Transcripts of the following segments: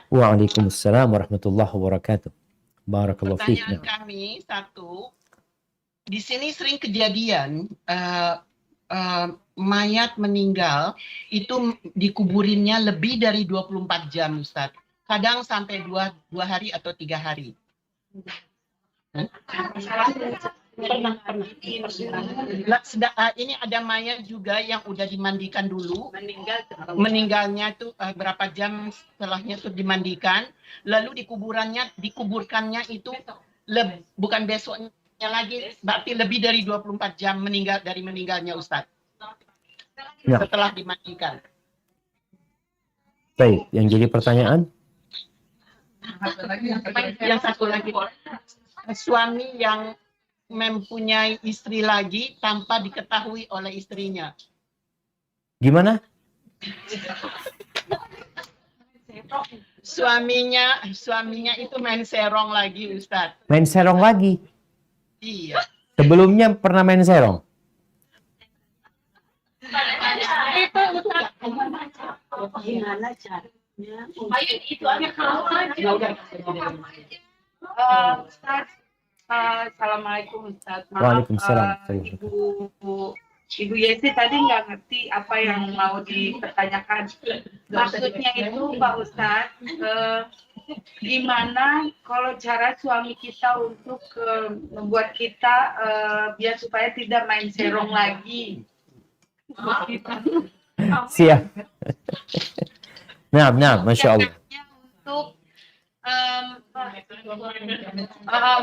Waalaikumsalam warahmatullahi wabarakatuh. Barakallahu fiik. Pertanyaan kami satu, di sini sering kejadian mayat meninggal itu dikuburinnya lebih dari 24 jam, Ustaz. Kadang sampai dua hari atau 3 hari. Pernah. Ini ada mayat juga yang udah dimandikan dulu. Meninggalnya tuh berapa jam setelahnya tuh dimandikan. Lalu dikuburkannya itu bukan besoknya lagi, berarti lebih dari 24 jam dari meninggalnya Ustaz. Ya. Setelah dimandikan. Baik, yang jadi pertanyaan? Yang satu lagi, suami yang mempunyai istri lagi tanpa diketahui oleh istrinya. Gimana? Suaminya itu main serong lagi, Ustaz. Main serong lagi? Iya. Sebelumnya pernah main serong? Itu Ustaz. Gimana caranya? Ayo itu aja kalau aja. Ustaz, Assalamualaikum Ustaz. Waalaikumsalam. Ibu Yesi tadi nggak ngerti apa yang mau dipertanyakan. Maksudnya itu Pak Ustaz, gimana kalau cara suami kita untuk membuat kita biar supaya tidak main serong lagi. Siap. Nah, Masya Allah. Untuk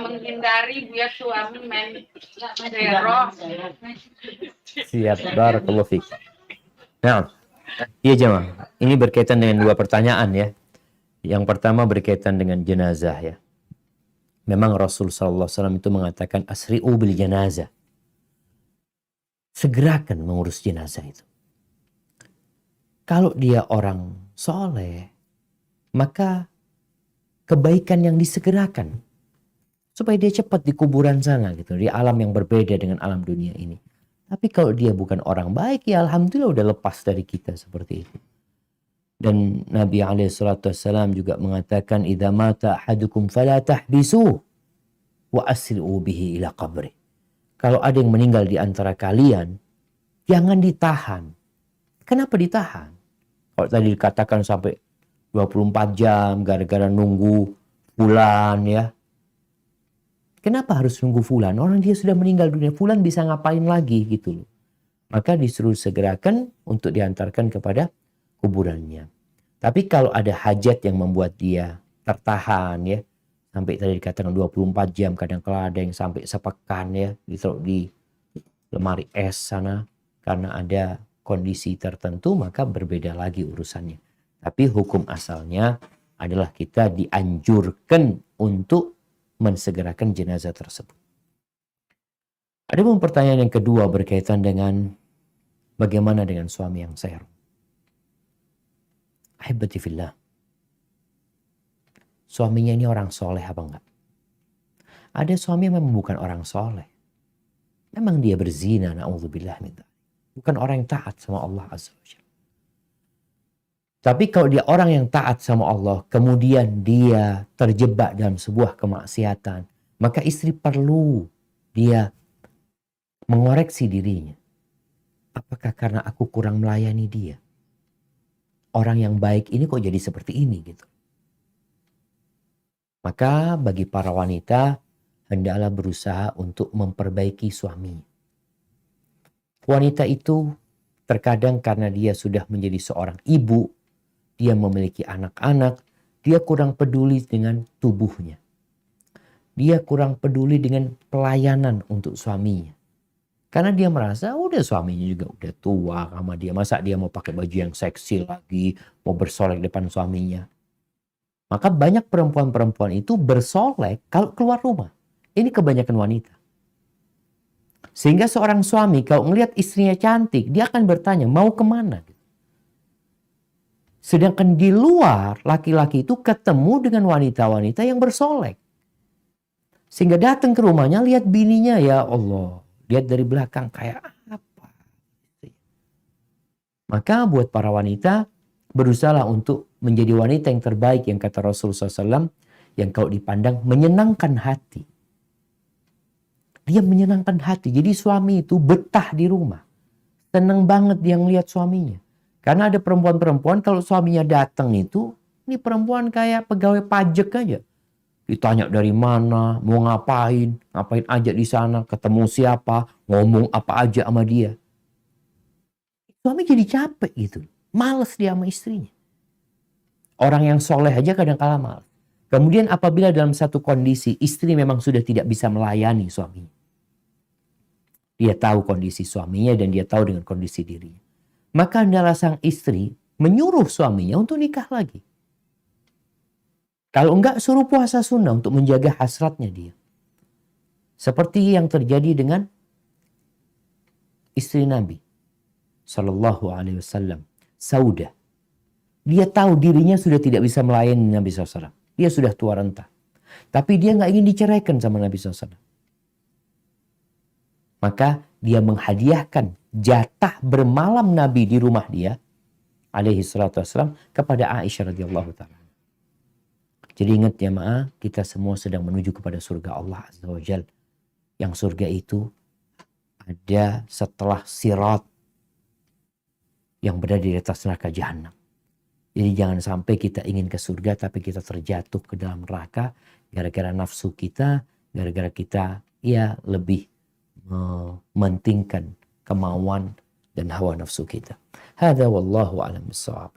menghindari biar suami main serong. Siap, barakallahu fiik. Nah, iya jemaah. Ini berkaitan dengan dua pertanyaan ya. Yang pertama berkaitan dengan jenazah ya. Memang Rasul sallallahu alaihi wasallam itu mengatakan asri'u bil janazah. Segerakan mengurus jenazah itu. Kalau dia orang soleh, maka kebaikan yang disegerakan supaya dia cepat di kuburan sana gitu, di alam yang berbeda dengan alam dunia ini. Tapi kalau dia bukan orang baik, ya alhamdulillah udah lepas dari kita seperti itu. Dan Nabi SAW juga mengatakan, "Idza mata ahadukum fala tahbisu wa asri'u bihi ila qabri." Kalau ada yang meninggal di antara kalian, jangan ditahan. Kenapa ditahan? Kalau tadi dikatakan sampai 24 jam gara-gara nunggu fulan ya. Kenapa harus nunggu fulan? Orang dia sudah meninggal dunia. Fulan bisa ngapain lagi gitu loh. Maka disuruh segerakan untuk diantarkan kepada kuburannya. Tapi kalau ada hajat yang membuat dia tertahan ya. Sampai tadi dikatakan 24 jam. Kadang-kadang ada yang sampai sepekan ya. Ditaruh di lemari es sana. Karena ada kondisi tertentu maka berbeda lagi urusannya. Tapi hukum asalnya adalah kita dianjurkan untuk mensegerakan jenazah tersebut. Ada pun pertanyaan yang kedua berkaitan dengan bagaimana dengan suami yang serong. Ahibati fillah. Suaminya ini orang soleh apa enggak? Ada suami yang memang bukan orang soleh. Memang dia berzina, na'udzubillah min dzalik. Bukan orang yang taat sama Allah Azza wa Jalla. Tapi kalau dia orang yang taat sama Allah, kemudian dia terjebak dalam sebuah kemaksiatan, maka istri perlu dia mengoreksi dirinya. Apakah karena aku kurang melayani dia? Orang yang baik ini kok jadi seperti ini gitu. Maka bagi para wanita, hendaklah berusaha untuk memperbaiki suaminya. Wanita itu terkadang karena dia sudah menjadi seorang ibu, dia memiliki anak-anak, dia kurang peduli dengan tubuhnya. Dia kurang peduli dengan pelayanan untuk suaminya. Karena dia merasa udah suaminya juga udah tua sama dia. Masa dia mau pakai baju yang seksi lagi, mau bersolek depan suaminya. Maka banyak perempuan-perempuan itu bersolek kalau keluar rumah. Ini kebanyakan wanita. Sehingga seorang suami kalau melihat istrinya cantik, dia akan bertanya, mau kemana? Sedangkan di luar, laki-laki itu ketemu dengan wanita-wanita yang bersolek. Sehingga datang ke rumahnya, lihat bininya, ya Allah. Lihat dari belakang, kayak apa? Maka buat para wanita, berusaha untuk menjadi wanita yang terbaik yang kata Rasulullah SAW, yang kalau dipandang menyenangkan hati. Dia menyenangkan hati. Jadi suami itu betah di rumah. Senang banget dia ngeliat suaminya. Karena ada perempuan-perempuan kalau suaminya datang itu, ini perempuan kayak pegawai pajak aja. Ditanya dari mana, mau ngapain aja di sana, ketemu siapa, ngomong apa aja sama dia. Suami jadi capek gitu. Males dia sama istrinya. Orang yang soleh aja kadang kala males. Kemudian apabila dalam satu kondisi istri memang sudah tidak bisa melayani suaminya. Dia tahu kondisi suaminya dan dia tahu dengan kondisi dirinya. Maka hendaklah sang istri menyuruh suaminya untuk nikah lagi. Kalau enggak, suruh puasa sunnah untuk menjaga hasratnya dia. Seperti yang terjadi dengan istri Nabi Sallallahu Alaihi Wasallam, Saudah. Dia tahu dirinya sudah tidak bisa melayani Nabi SAW. Dia sudah tua renta. Tapi dia nggak ingin diceraikan sama Nabi SAW. Maka dia menghadiahkan jatah bermalam Nabi di rumah dia, alaihi salatu wassalam, kepada Aisyah radhiyallahu ta'ala. Jadi ingat ya jemaah, kita semua sedang menuju kepada surga Allah Azza wa Jal. Yang surga itu ada setelah sirat yang berada di atas neraka jahanam. Jadi jangan sampai kita ingin ke surga tapi kita terjatuh ke dalam neraka gara-gara nafsu kita, gara-gara kita ya lebih mementingkan kemauan dan hawa nafsu kita. Hadza wallahu a'lam bissawab.